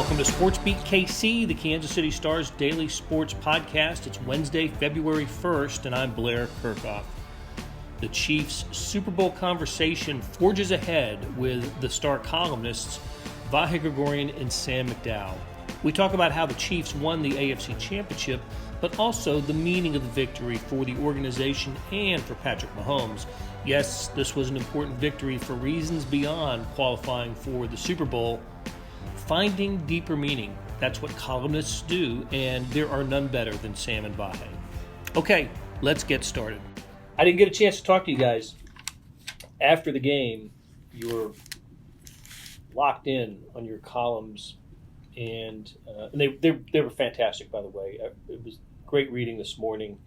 Welcome to SportsBeat KC, the Kansas City Star's daily sports podcast. It's Wednesday, February 1st, and I'm Blair Kirchhoff. The Chiefs' Super Bowl conversation forges ahead with the Star columnists Vahe, Gregorian, and Sam McDowell. We talk about how the Chiefs won the AFC Championship, but also the meaning of the victory for the organization and for Patrick Mahomes. Yes, this was an important victory for reasons beyond qualifying for the Super Bowl. Finding deeper meaning. That's what columnists do, and there are none better than Sam and Vahe. Okay, let's get started. I didn't get a chance to talk to you guys after the game. You were locked in on your columns, and they were fantastic, by the way. It was great reading this morning,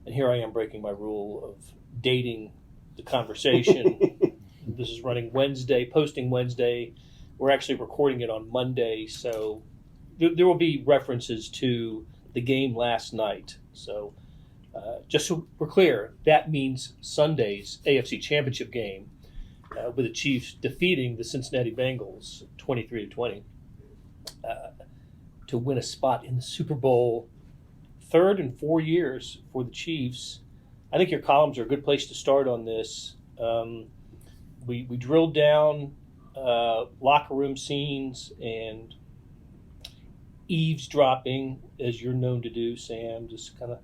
and here I am breaking my rule of dating the conversation. This is running Wednesday, posting Wednesday. We're actually recording it on Monday, so there will be references to the game last night. So just so we're clear, that means Sunday's AFC Championship game with the Chiefs defeating the Cincinnati Bengals 23-20 to win a spot in the Super Bowl, third in 4 years for the Chiefs. I think your columns are a good place to start on this. We drilled down locker room scenes and eavesdropping, as you're known to do, Sam, just kind of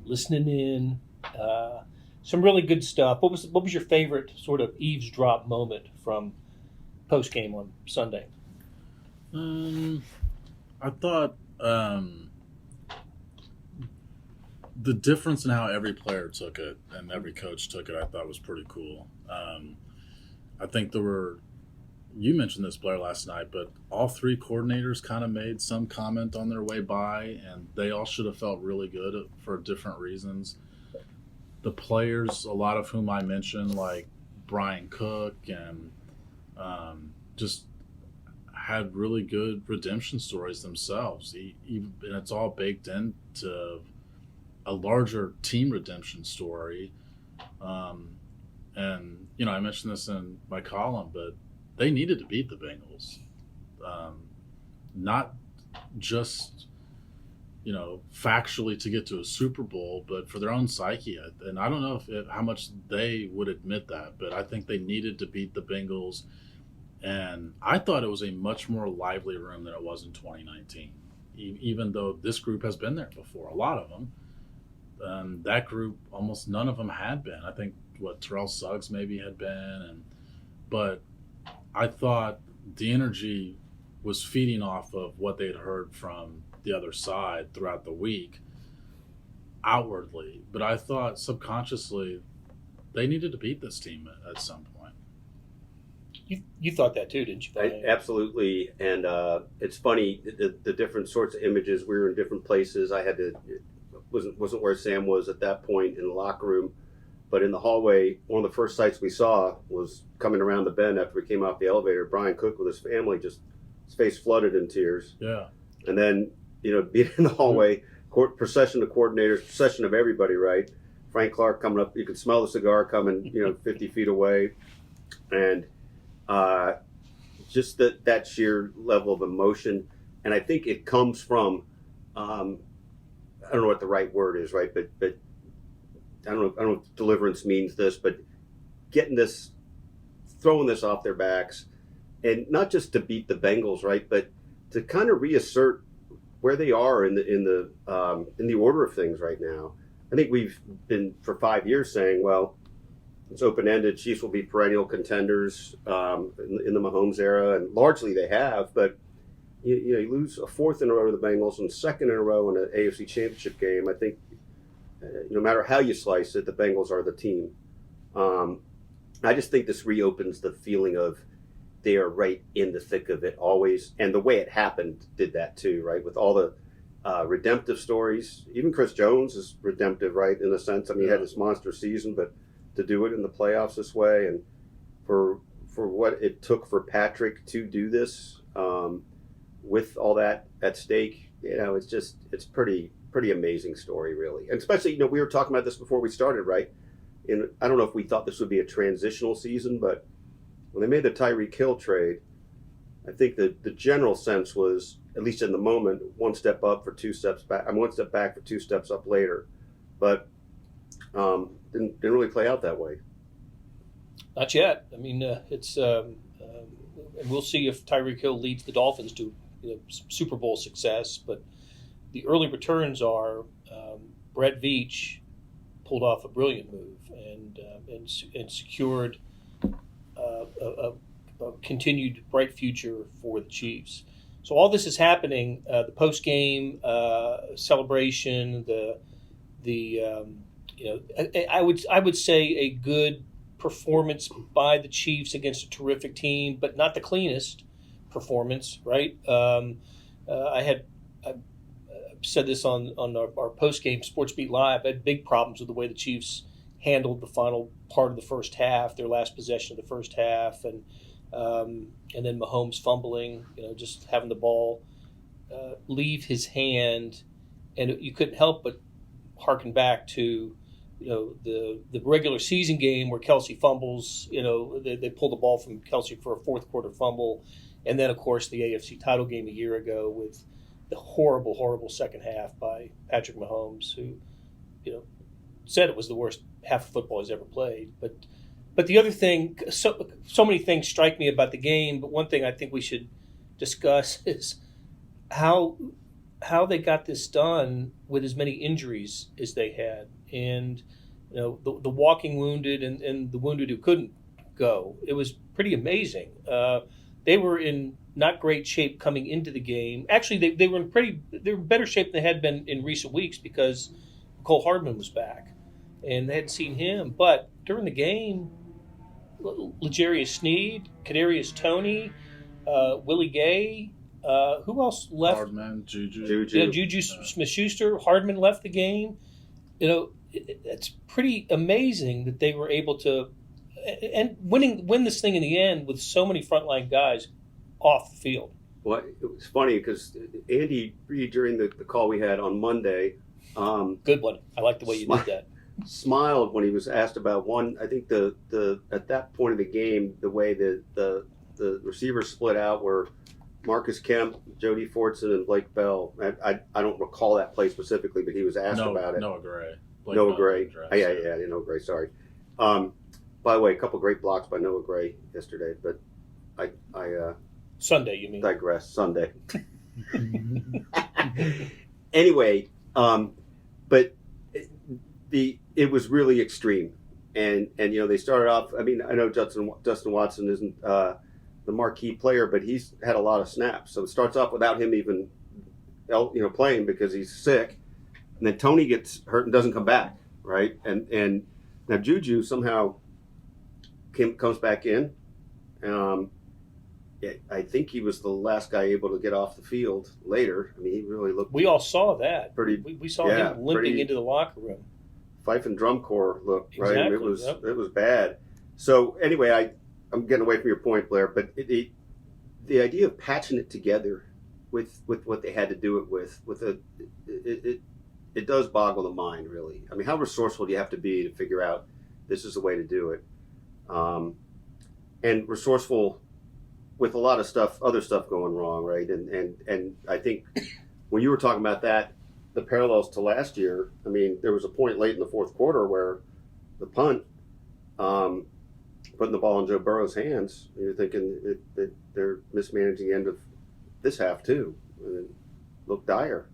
listening in. Some really good stuff. What was your favorite sort of eavesdrop moment from post-game on Sunday? I thought the difference in how every player took it and every coach took it, I thought was pretty cool. I think there were, you mentioned this, Blair, last night, but all three coordinators kind of made some comment on their way by, and they all should have felt really good for different reasons. The players, a lot of whom I mentioned, like Brian Cook, and just had really good redemption stories themselves. And it's all baked into a larger team redemption story. And, you know, I mentioned this in my column, but they needed to beat the Bengals. Not just, you know, factually to get to a Super Bowl, but for their own psyche. And I don't know how much they would admit that, but I think they needed to beat the Bengals. And I thought it was a much more lively room than it was in 2019, even though this group has been there before, a lot of them. That group, almost none of them had been. I think, Terrell Suggs maybe had been. But I thought the energy was feeding off of what they'd heard from the other side throughout the week outwardly. But I thought subconsciously they needed to beat this team at some point. You thought that too, didn't you? Absolutely. And it's funny, the different sorts of images. We were in different places. It wasn't where Sam was at that point in the locker room. But in the hallway, one of the first sights we saw was coming around the bend after we came off the elevator. Brian Cook with his family, just his face flooded in tears. Yeah. And then, you know, being in the hallway, procession of coordinators, procession of everybody, right? Frank Clark coming up. You could smell the cigar coming, 50 feet away. And just that sheer level of emotion. And I think it comes from, I don't know what the right word is, right? But I don't know if deliverance means this, but throwing this off their backs, and not just to beat the Bengals, right, but to kind of reassert where they are in the order of things right now. I think we've been for 5 years saying, well, it's open-ended. Chiefs will be perennial contenders in the Mahomes era, and largely they have. But you lose a fourth in a row to the Bengals and second in a row in an AFC Championship game. I think. No matter how you slice it, the Bengals are the team. I just think this reopens the feeling of they are right in the thick of it always. And the way it happened did that too, right? With all the redemptive stories. Even Chris Jones is redemptive, right, in a sense. I mean, he had this monster season, but to do it in the playoffs this way and for what it took for Patrick to do this with all that at stake, it's pretty amazing story, really. And especially, we were talking about this before we started, right? And I don't know if we thought this would be a transitional season, but when they made the Tyreek Hill trade, I think the general sense was, at least in the moment, one step up for two steps back. One step back for two steps up later, but didn't really play out that way. Not yet. I mean, it's and we'll see if Tyreek Hill leads the Dolphins to Super Bowl success. But the early returns are Brett Veach pulled off a brilliant move and secured a continued bright future for the Chiefs. So all this is happening. The post game celebration, I would say a good performance by the Chiefs against a terrific team, but not the cleanest performance, right? I said this on our post-game SportsBeat Live. I had big problems with the way the Chiefs handled the final part of the first half, their last possession of the first half, and then Mahomes fumbling, just having the ball leave his hand, and you couldn't help but harken back to the regular season game where Kelsey fumbles. They pulled the ball from Kelsey for a fourth quarter fumble, and then of course the AFC title game a year ago with the horrible second half by Patrick Mahomes, who said it was the worst half of football he's ever played. But the other thing, so many things strike me about the game, but one thing I think we should discuss is how they got this done with as many injuries as they had. And the walking wounded and the wounded who couldn't go. It was pretty amazing. They were in not great shape coming into the game. Actually, they were in better shape than they had been in recent weeks because Cole Hardman was back, and they hadn't seen him. But during the game, L'Jarius Sneed, Kadarius Toney, Willie Gay, who else left? Hardman, Juju. Yeah, Juju Smith-Schuster. Hardman left the game. It's pretty amazing that they were able to and win this thing in the end with so many frontline guys off the field. Well, it was funny because Andy Reid, during the call we had on Monday, good one. I like the way you did that. Smiled when he was asked about one. I think the at that point of the game, the way the receivers split out were Marcus Kemp, Jody Fortson, and Blake Bell. I don't recall that play specifically, but he was asked about it. Noah Gray. Noah Gray. Yeah, Noah Gray. Sorry. By the way, a couple great blocks by Noah Gray yesterday, but I Sunday, you mean? Digress. Sunday. Anyway, but it was really extreme, and they started off. I mean, I know Justin Watson isn't the marquee player, but he's had a lot of snaps. So it starts off without him even playing because he's sick, and then Toney gets hurt and doesn't come back, right? And now Juju somehow comes back in. I think he was the last guy able to get off the field later. I mean, he really looked. We all saw that. We saw him limping into the locker room. Fife and drum corps look, right? Exactly, It was bad. So anyway, I'm getting away from your point, Blair, but the idea of patching it together with what they had to do it with it does boggle the mind, really. I mean, how resourceful do you have to be to figure out this is the way to do it? And resourceful with a lot of other stuff going wrong, right? And I think when you were talking about that, the parallels to last year, I mean, there was a point late in the fourth quarter where the punt, putting the ball in Joe Burrow's hands, you're thinking that they're mismanaging the end of this half too. And it looked dire.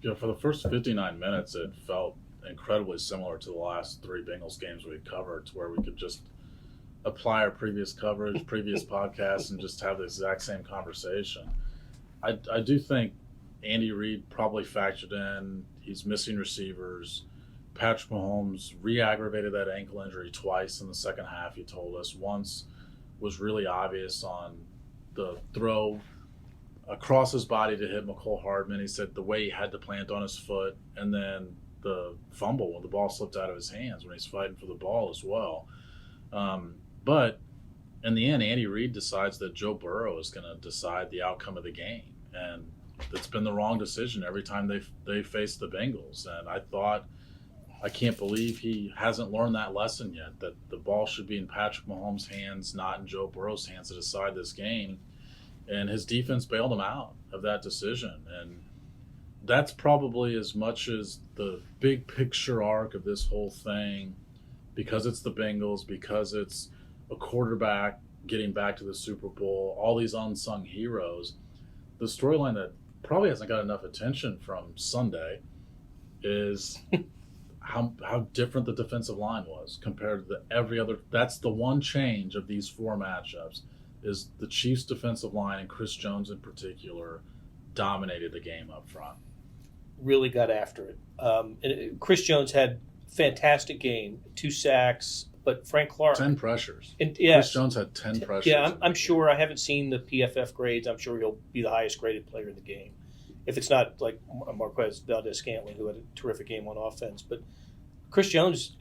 Yeah, for the first 59 minutes, it felt incredibly similar to the last three Bengals games we covered, to where we could just apply our previous coverage, previous podcasts, and just have the exact same conversation. I do think Andy Reid probably factored in he's missing receivers. Patrick Mahomes re-aggravated that ankle injury twice in the second half, he told us. Once was really obvious on the throw across his body to hit McCole Hardman. He said the way he had to plant on his foot, and then the fumble when the ball slipped out of his hands when he's fighting for the ball as well. But in the end, Andy Reid decides that Joe Burrow is going to decide the outcome of the game. And it's been the wrong decision every time they face the Bengals. And I can't believe he hasn't learned that lesson yet, that the ball should be in Patrick Mahomes' hands, not in Joe Burrow's hands to decide this game. and his defense bailed him out of that decision. And that's probably as much as the big picture arc of this whole thing, because it's the Bengals, because it's a quarterback getting back to the Super Bowl, all these unsung heroes. The storyline that probably hasn't got enough attention from Sunday is how different the defensive line was compared to every other. That's the one change of these 4 matchups, is the Chiefs' defensive line, and Chris Jones in particular, dominated the game up front. Really got after it. Chris Jones had a fantastic game, 2 sacks, but Frank Clark 10 pressures. Yes, Chris Jones had 10 pressures. Yeah, I'm sure. I haven't seen the PFF grades. I'm sure he'll be the highest graded player in the game, if it's not like Marquez Valdez-Scantling, who had a terrific game on offense. But Chris Jones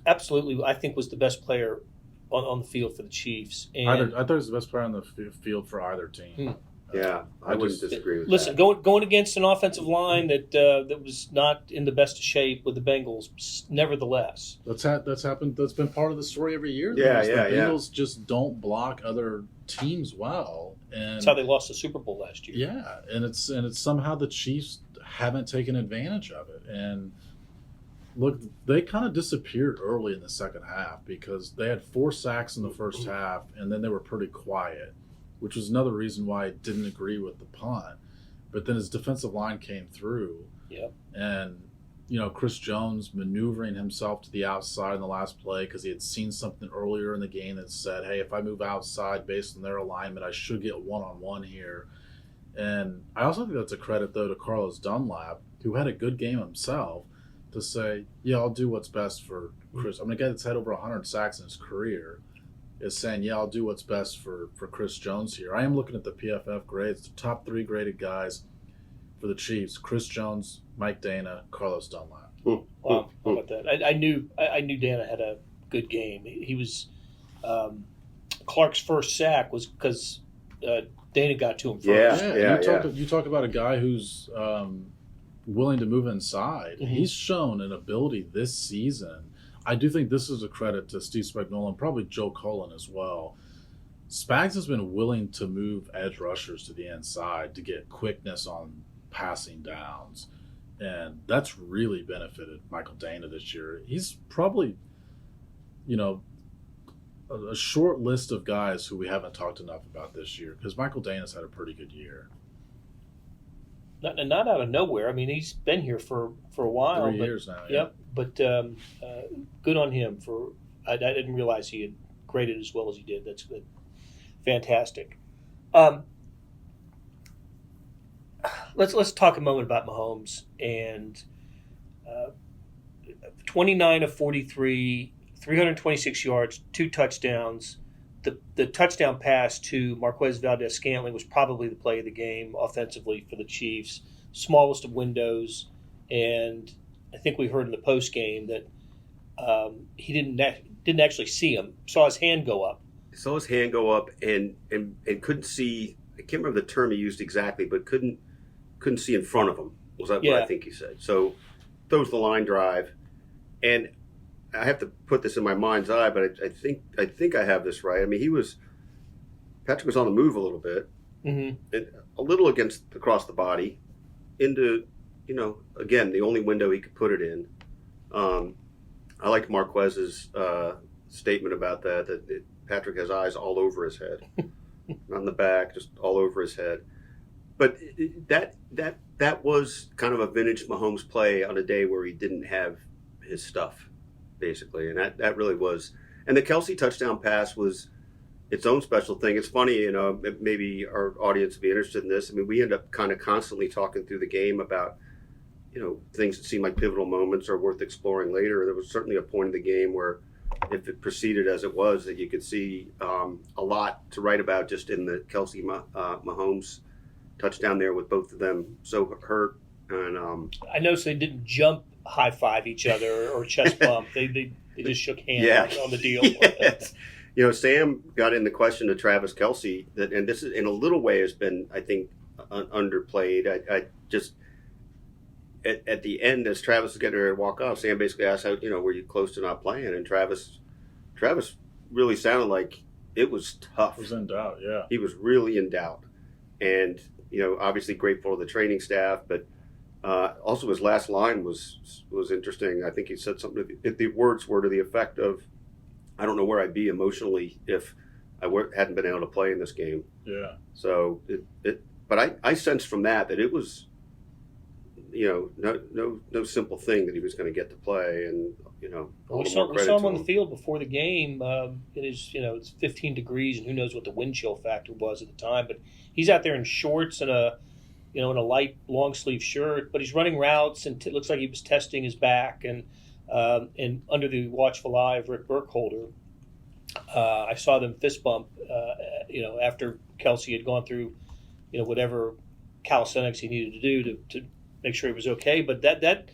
absolutely, I think, was the best player on the field for the Chiefs. And I thought he was the best player on the field for either team. Yeah, I wouldn't disagree with Listen, that. going against an offensive line that was not in the best of shape with the Bengals, nevertheless. That's happened. That's been part of the story every year. The Bengals just don't block other teams well, and That's how they lost the Super Bowl last year. Yeah, and it's somehow the Chiefs haven't taken advantage of it. And look, they kind of disappeared early in the second half because they had 4 sacks in the first half, and then they were pretty quiet, which was another reason why I didn't agree with the punt. But then his defensive line came through. Yep. And, Chris Jones maneuvering himself to the outside in the last play because he had seen something earlier in the game that said, hey, if I move outside based on their alignment, I should get one-on-one here. And I also think that's a credit, though, to Carlos Dunlap, who had a good game himself, to say, yeah, I'll do what's best for Chris. I mean, a guy that's had over 100 sacks in his career is saying, yeah, I'll do what's best for Chris Jones here. I am looking at the PFF grades. The top 3 graded guys for the Chiefs: Chris Jones, Mike Dana, Carlos Dunlap. Wow, how about that? I knew Dana had a good game. He was Clark's first sack was because Dana got to him first. You talk about a guy who's willing to move inside. Mm-hmm. He's shown an ability this season. I do think this is a credit to Steve Spagnuolo and probably Joe Cullen as well. Spags has been willing to move edge rushers to the inside to get quickness on passing downs, and that's really benefited Michael Dana this year. He's probably, a short list of guys who we haven't talked enough about this year, because Michael Dana's had a pretty good year. Not out of nowhere. I mean, he's been here for a while. 3 years now. Yeah. Yep. But good on him for. I didn't realize he had graded as well as he did. That's good. Fantastic. Let's talk a moment about Mahomes and 29 of 43, 326 yards, 2 touchdowns. The touchdown pass to Marquez Valdez-Scantling was probably the play of the game offensively for the Chiefs. Smallest of windows, and I think we heard in the post game that he didn't actually see him. Saw his hand go up. Saw his hand go up and couldn't see. I can't remember the term he used exactly, but couldn't see in front of him. Was that what I think he said? So throws the line drive, and I have to put this in my mind's eye, but I think I have this right. I mean, Patrick was on the move a little bit, and a little across the body, into, again, the only window he could put it in. I liked Marquez's statement about that Patrick has eyes all over his head, on the back, just all over his head. But that was kind of a vintage Mahomes play on a day where he didn't have his stuff, basically, and that really was. And the Kelsey touchdown pass was its own special thing. It's funny, maybe our audience would be interested in this. I mean, we end up kind of constantly talking through the game about, things that seem like pivotal moments or worth exploring later. There was certainly a point in the game where, if it proceeded as it was, that you could see a lot to write about just in the Kelsey Mahomes touchdown there, with both of them so hurt. And I noticed they didn't jump high five each other or chest bump. They just shook hands on the deal. Yes. Sam got in the question to Travis Kelce, and this is in a little way has been, I think, underplayed. I just at the end, as Travis was getting ready to walk off, Sam basically asked, "How were you close to not playing?" And Travis really sounded like it was tough. He was in doubt. Yeah, he was really in doubt. and obviously grateful to the training staff, but also his last line was interesting. I think he said something. The words were to the effect of, "I don't know where I'd be emotionally if I hadn't been able to play in this game." Yeah. So but I sensed from that it was, no simple thing that he was going to get to play, and we saw him on the field before the game. It is, it's 15 degrees, and who knows what the wind chill factor was at the time. But he's out there in shorts and in a light long sleeve shirt, but he's running routes, and it looks like he was testing his back. And under the watchful eye of Rick Burkholder, I saw them fist bump. After Kelsey had gone through, whatever calisthenics he needed to do to make sure he was okay. But that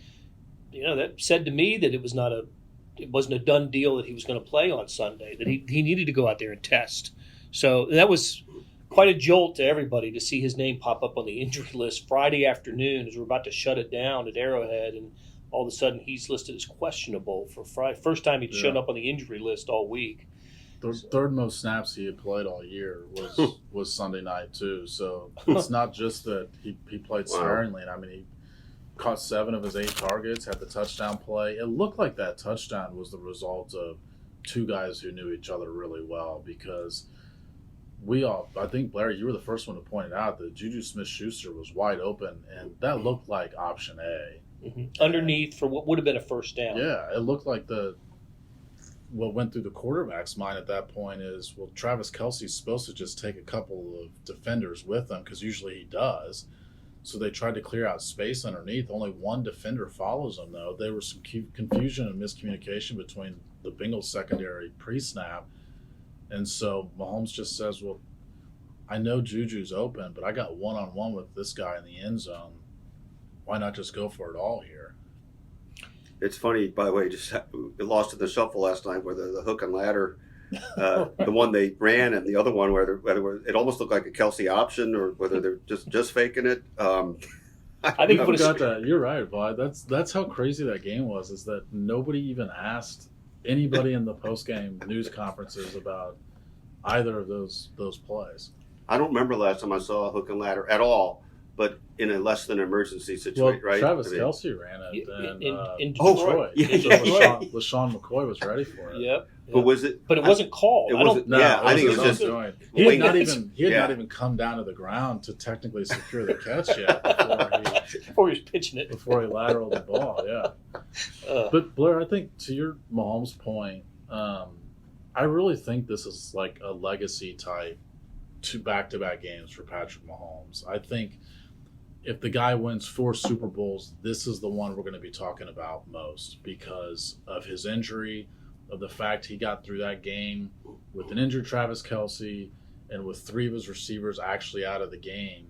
said to me that it wasn't a done deal that he was going to play on Sunday. That he needed to go out there and test. So that was quite a jolt to everybody to see his name pop up on the injury list Friday afternoon as we're about to shut it down at Arrowhead, and all of a sudden he's listed as questionable for Friday. First time he'd shown up on the injury list all week. The third most snaps he had played all year was Sunday night too. So it's not just that he played sparingly. I mean, he caught 7 of his 8 targets, had the touchdown play. It looked like that touchdown was the result of 2 guys who knew each other really well, because I think, Blair, you were the first one to point it out that Juju Smith-Schuster was wide open, and that looked like option A. Mm-hmm. Underneath for what would have been a first down. Yeah, it looked like what went through the quarterback's mind at that point is, well, Travis Kelce's supposed to just take a couple of defenders with him, because usually he does. So they tried to clear out space underneath. Only one defender follows him, though. There was some confusion and miscommunication between the Bengals secondary pre-snap. And so Mahomes just says, well, I know Juju's open, but I got one-on-one with this guy in the end zone. Why not just go for it all here? It's funny, by the way, just lost in the shuffle last night, where the hook and ladder, the one they ran and the other one where it almost looked like a Kelsey option, or whether they're just faking it. I think you're right, Bud. That's how crazy that game was, is that nobody even asked anybody in the post-game news conferences about either of those plays. I don't remember last time I saw a hook and ladder at all, but in a less than emergency situation, right? Travis Kelce ran it in Detroit. LaShawn McCoy was ready for it. Yep. But was it? But it wasn't called. I think it was just. He had not even come down to the ground to technically secure the catch yet before he was pitching it. Before he lateraled the ball, yeah. But Blair, I think to your Mahomes point, I really think this is like a legacy type 2 back-to-back games for Patrick Mahomes. I think if the guy wins 4 Super Bowls, this is the one we're going to be talking about most, because of his injury, of the fact he got through that game with an injured Travis Kelce and with 3 of his receivers actually out of the game,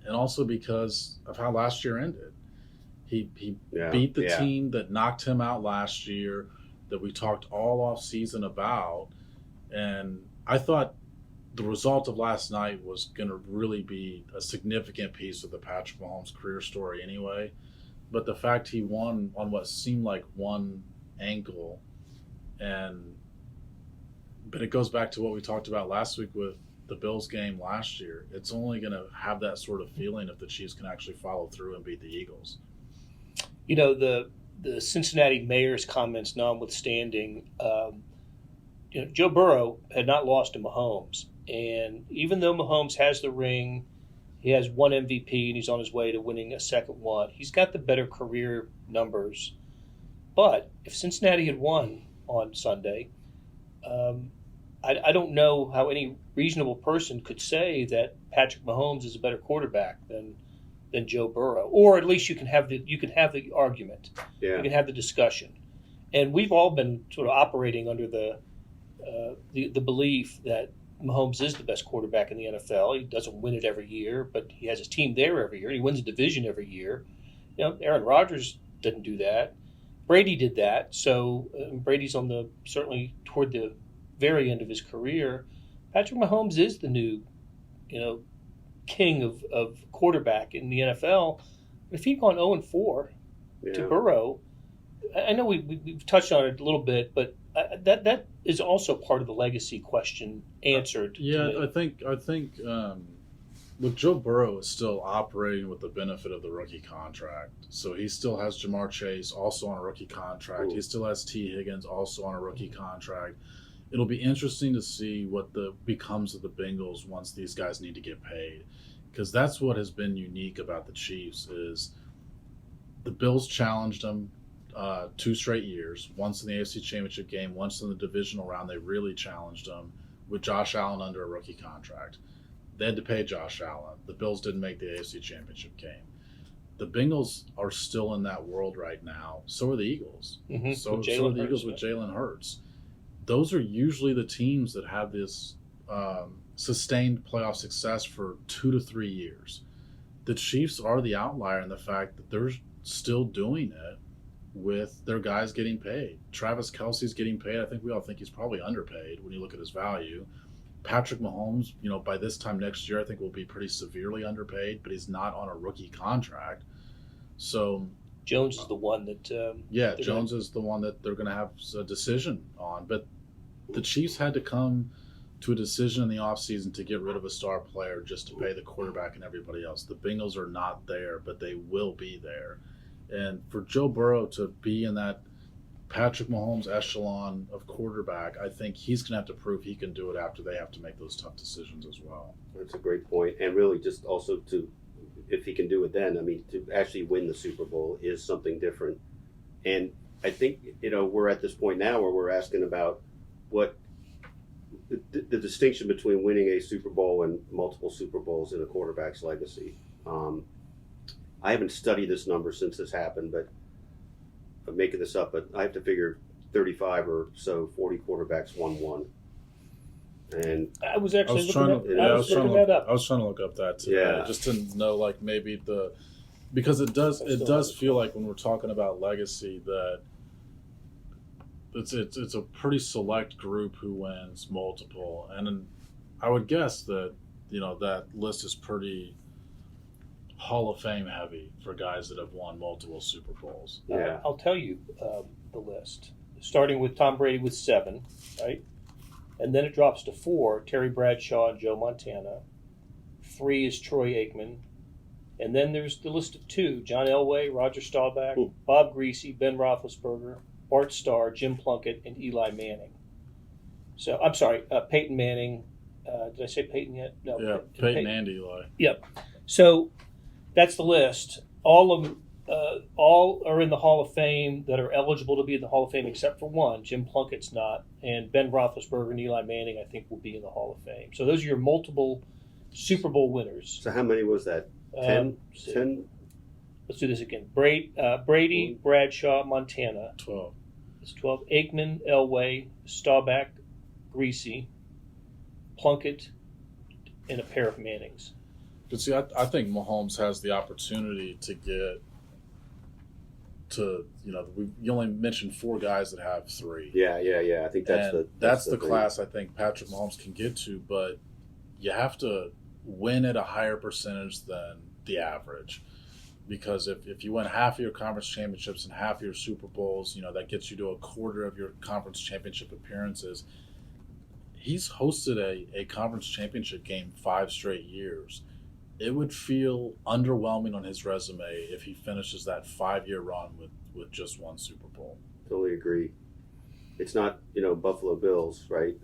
and also because of how last year ended. He beat the team that knocked him out last year, that we talked all off season about, and I thought the result of last night was going to really be a significant piece of the Patrick Mahomes career story anyway. But the fact he won on what seemed like one ankle, but it goes back to what we talked about last week with the Bills game last year. It's only going to have that sort of feeling if the Chiefs can actually follow through and beat the Eagles. The Cincinnati mayor's comments notwithstanding, Joe Burrow had not lost to Mahomes. And even though Mahomes has the ring, he has 1 MVP, and he's on his way to winning a second one, he's got the better career numbers. But if Cincinnati had won on Sunday, I don't know how any reasonable person could say that Patrick Mahomes is a better quarterback than Joe Burrow. Or at least you can have the argument. Yeah. You can have the discussion. And we've all been sort of operating under the belief that Mahomes is the best quarterback in the NFL. He doesn't win it every year, but he has his team there every year. He wins a division every year. Aaron Rodgers didn't do that. Brady did that. So Brady's certainly toward the very end of his career. Patrick Mahomes is the new, king of quarterback in the NFL. If he'd gone 0-4 to Burrow, I know we've touched on it a little bit, but that is also part of the legacy question answered. Yeah, I think look, Joe Burrow is still operating with the benefit of the rookie contract. So he still has Jamar Chase also on a rookie contract. Ooh. He still has T. Higgins also on a rookie contract. It'll be interesting to see what becomes of the Bengals once these guys need to get paid, because that's what has been unique about the Chiefs is the Bills challenged them 2 straight years, once in the AFC Championship game, once in the divisional round. They really challenged them with Josh Allen under a rookie contract. They had to pay Josh Allen. The Bills didn't make the AFC Championship game. The Bengals are still in that world right now. So are the Eagles. Mm-hmm. So are the Eagles with Jalen Hurts. Those are usually the teams that have this sustained playoff success for 2 to 3 years. The Chiefs are the outlier in the fact that they're still doing it with their guys getting paid. Travis Kelce's getting paid. I think we all think he's probably underpaid when you look at his value. Patrick Mahomes, by this time next year, I think will be pretty severely underpaid, but he's not on a rookie contract. So Jones is the one that. Jones is the one that they're going to have a decision on. But the Chiefs had to come to a decision in the offseason to get rid of a star player just to pay the quarterback and everybody else. The Bengals are not there, but they will be there. And for Joe Burrow to be in that Patrick Mahomes echelon of quarterback, I think he's going to have to prove he can do it after they have to make those tough decisions as well. That's a great point. And really just also if he can do it then, to actually win the Super Bowl is something different. And I think, we're at this point now where we're asking about what the distinction between winning a Super Bowl and multiple Super Bowls in a quarterback's legacy. I haven't studied this number since this happened, but I'm making this up, but I have to figure 35 or so, 40 quarterbacks won one. And I was actually looking that up. I was trying to look up that today, just to know, maybe because it does feel like when we're talking about legacy that it's a pretty select group who wins multiple, and I would guess that that list is pretty Hall of Fame heavy for guys that have won multiple Super Bowls. Yeah, I'll tell you the list, starting with Tom Brady with 7, right? And then it drops to 4, Terry Bradshaw and Joe Montana. 3 is Troy Aikman. And then there's the list of 2, John Elway, Roger Staubach, Bob Greasy, Ben Roethlisberger, Bart Starr, Jim Plunkett, and Eli Manning. So, I'm sorry, Peyton Manning. Did I say Peyton yet? No. Yeah, Peyton and Eli. Yep. So that's the list. All of them, all are in the Hall of Fame that are eligible to be in the Hall of Fame except for one. Jim Plunkett's not, and Ben Roethlisberger and Eli Manning, I think, will be in the Hall of Fame. So those are your multiple Super Bowl winners. So how many was that? 10? 10? Let's do this again. Brady, Bradshaw, Montana. 12. It's 12. Aikman, Elway, Staubach, Greasy, Plunkett, and a pair of Mannings. But see, I think Mahomes has the opportunity to get to, you only mentioned 4 guys that have 3. Yeah. I think that's the class I think Patrick Mahomes can get to, but you have to win at a higher percentage than the average. Because if you win half of your conference championships and half of your Super Bowls, that gets you to a quarter of your conference championship appearances. He's hosted a conference championship game 5 straight years. It would feel underwhelming on his resume if he finishes that 5-year run with just 1 Super Bowl. Totally agree. It's not, Buffalo Bills, right?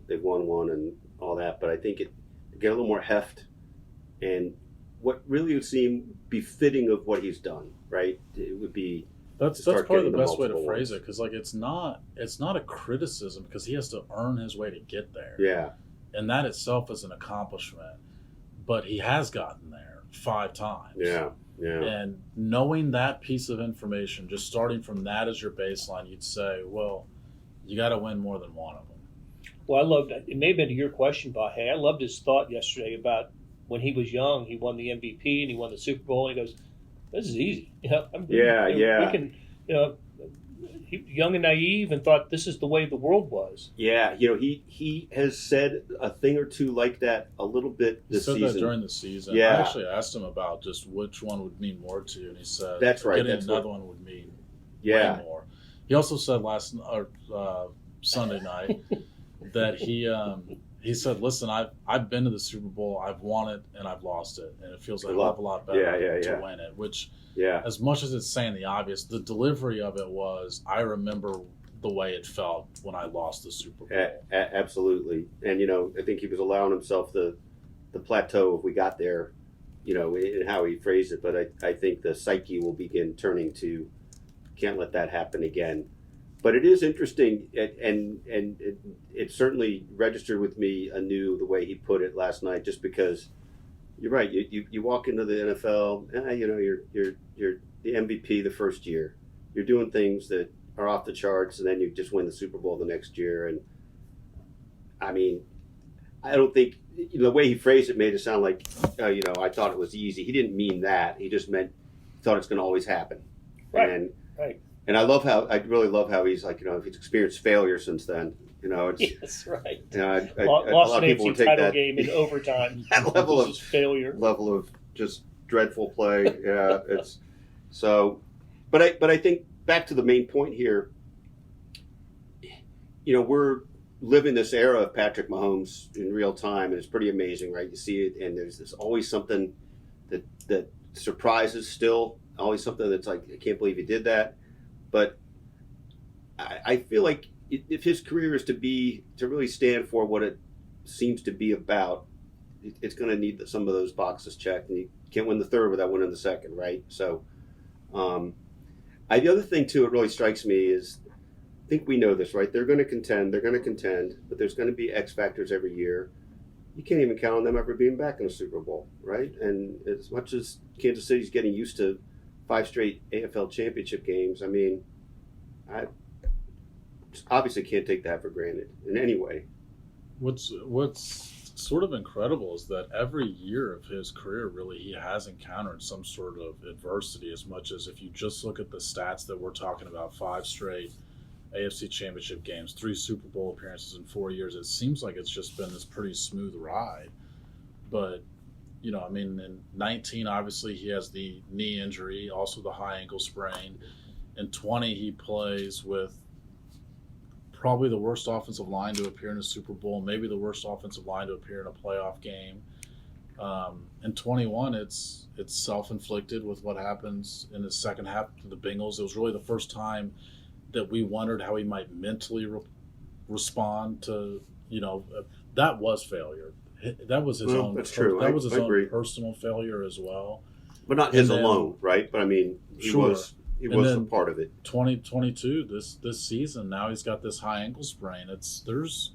They've won 1 and all that, but I think it get a little more heft and what really would seem befitting of what he's done, right? It would be that's probably the best way to phrase it, because it's not a criticism because he has to earn his way to get there. Yeah, and that itself is an accomplishment. But he has gotten there 5 times. Yeah. And knowing that piece of information, just starting from that as your baseline, you'd say, well, you got to win more than one of them. Well, I loved it. It may have been to your question, Vahe. I loved his thought yesterday about when he was young, he won the MVP and he won the Super Bowl, and he goes, "This is easy." We can, young and naive, and thought this is the way the world was. Yeah, he has said a thing or two like that a little bit this season. He said that during the season. Yeah. I actually asked him about just which one would mean more to you, and he said that's right. Getting another one would mean way more. He also said Sunday night that he he said, "Listen, I've been to the Super Bowl. I've won it and I've lost it, and it feels a hell of a lot better to win it." Which, as much as it's saying the obvious, the delivery of it was, I remember the way it felt when I lost the Super Bowl. Absolutely, and I think he was allowing himself the plateau if we got there, in how he phrased it. But I think the psyche will begin turning to, can't let that happen again. But it is interesting, and it certainly registered with me anew the way he put it last night. Just because you're right, you walk into the NFL, you're the MVP the first year, you're doing things that are off the charts, and then you just win the Super Bowl the next year. And I mean, I don't think the way he phrased it made it sound like I thought it was easy. He didn't mean that. He just meant he thought it's going to always happen. Right. And I really love how he's like, he's experienced failure since then. It's, yes, right. A Lost lot of an people AFC would take title that game in overtime. that level of failure, level of just dreadful play. Yeah, it's so. But I think back to the main point here. We're living this era of Patrick Mahomes in real time, and it's pretty amazing, right? You see it, and there's always something that surprises. Still, always something that's like, I can't believe he did that. But I feel like if his career is to really stand for what it seems to be about, it's going to need some of those boxes checked, and you can't win the third without winning the second, right? So, the other thing too, it really strikes me is, I think we know this, right? They're going to contend, but there's going to be X factors every year. You can't even count on them ever being back in a Super Bowl, right? And as much as Kansas City's getting used to 5 straight AFL Championship games, I mean, I obviously can't take that for granted in any way. What's sort of incredible is that every year of his career, really, he has encountered some sort of adversity, as much as if you just look at the stats that we're talking about, 5 straight AFC Championship games, 3 Super Bowl appearances in 4 years. It seems like it's just been this pretty smooth ride. But, in 19, obviously, he has the knee injury, also the high ankle sprain. In 20, he plays with probably the worst offensive line to appear in a Super Bowl, maybe the worst offensive line to appear in a playoff game. In 21, it's self-inflicted with what happens in the second half to the Bengals. It was really the first time that we wondered how he might mentally respond to, that was failure. That was his own. That's true. That was his own personal failure as well. But not his alone, right? But I mean, he was a part of it. 2022, this season, now he's got this high ankle sprain. There's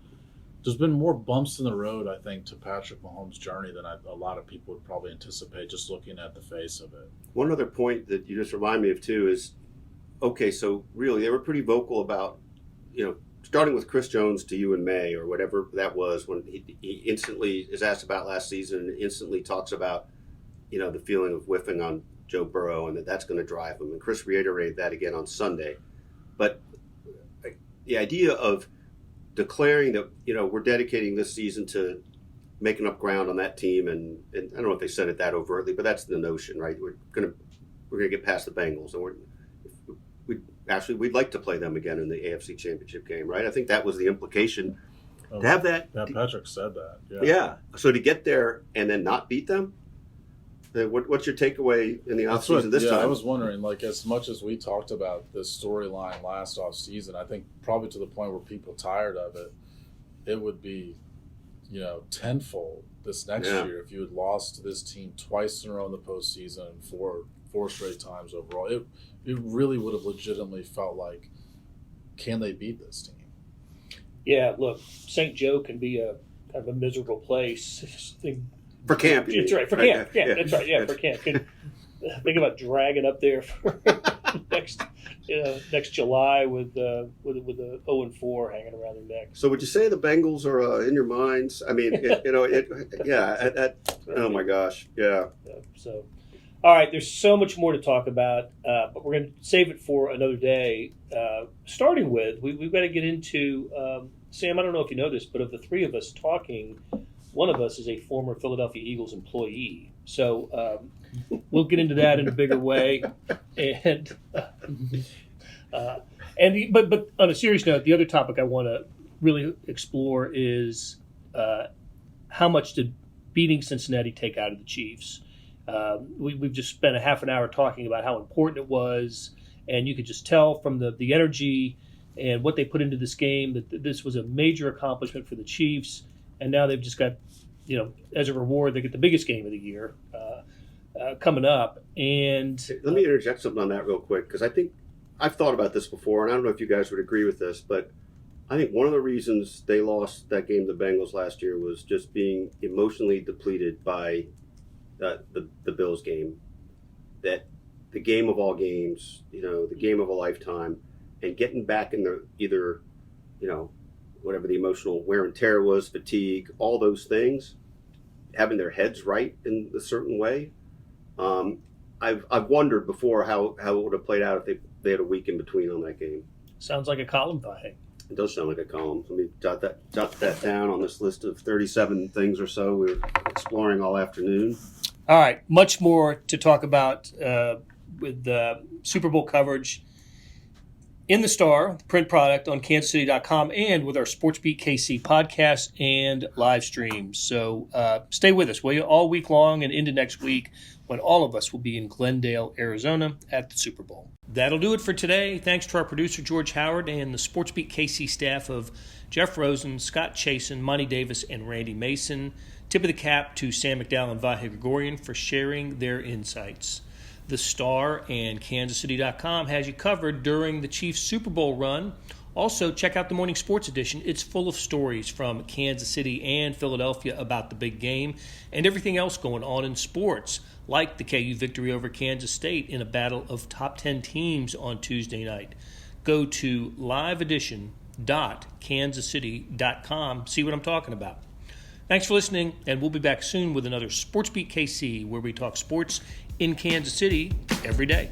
been more bumps in the road, I think, to Patrick Mahomes' journey than a lot of people would probably anticipate, just looking at the face of it. One other point that you just remind me of too is, okay, so really they were pretty vocal about, starting with Chris Jones to you in May or whatever that was, when he instantly is asked about last season and instantly talks about, the feeling of whiffing on Joe Burrow and that's going to drive him. And Chris reiterated that again on Sunday. But the idea of declaring that, we're dedicating this season to making up ground on that team, and I don't know if they said it that overtly, but that's the notion, right? We're gonna get past the Bengals, and we'd like to play them again in the AFC Championship game, right? I think that was the implication. To have that. Yeah, Patrick said that. Yeah. So to get there and then not beat them, what's your takeaway in the offseason this time? I was wondering, as much as we talked about this storyline last offseason, I think probably to the point where people are tired of it, it would be, tenfold this next year if you had lost to this team twice in a row in the postseason and four straight times overall. It really would have legitimately felt like, can they beat this team? Yeah, look, St. Joe can be a kind of a miserable place. For camp. That's right, for camp. Yeah, that's right. Yeah, for camp. Think about dragging up there for next July with the 0-4 hanging around their neck. So would you say the Bengals are in your minds? I mean, oh my gosh, yeah. So, all right, there's so much more to talk about, but we're going to save it for another day. Starting with, we've got to get into, Sam, I don't know if you know this, but of the three of us talking, one of us is a former Philadelphia Eagles employee. So we'll get into that in a bigger way. But on a serious note, the other topic I want to really explore is how much did beating Cincinnati take out of the Chiefs? We've just spent a half an hour talking about how important it was, and you could just tell from the energy and what they put into this game that this was a major accomplishment for the Chiefs. And now they've just got, as a reward, they get the biggest game of the year coming up. And let me interject something on that real quick, because I think I've thought about this before, and I don't know if you guys would agree with this, but I think one of the reasons they lost that game to the Bengals last year was just being emotionally depleted by the Bills game. That the game of all games, the game of a lifetime, and getting back in the either, whatever the emotional wear and tear was, fatigue, all those things, having their heads right in a certain way. I've wondered before how it would have played out if they had a week in between on that game. Sounds like a column, Vahe. It does sound like a column. Let me jot that down on this list of 37 things or so we're exploring all afternoon. All right, much more to talk about with the Super Bowl coverage in the Star, the print product on kansascity.com, and with our SportsBeat KC podcast and live streams. So stay with us, will you, all week long and into next week when all of us will be in Glendale, Arizona at the Super Bowl. That'll do it for today. Thanks to our producer, George Howard, and the SportsBeat KC staff of Jeff Rosen, Scott Chasen, Monty Davis, and Randy Mason. Tip of the cap to Sam McDowell and Vahe Gregorian for sharing their insights. The Star and kansascity.com has you covered during the Chiefs Super Bowl run. Also, check out the Morning Sports Edition. It's full of stories from Kansas City and Philadelphia about the big game and everything else going on in sports, like the KU victory over Kansas State in a battle of top 10 teams on Tuesday night. Go to liveedition.kansascity.com. See what I'm talking about. Thanks for listening, and we'll be back soon with another SportsBeat KC, where we talk sports in Kansas City every day.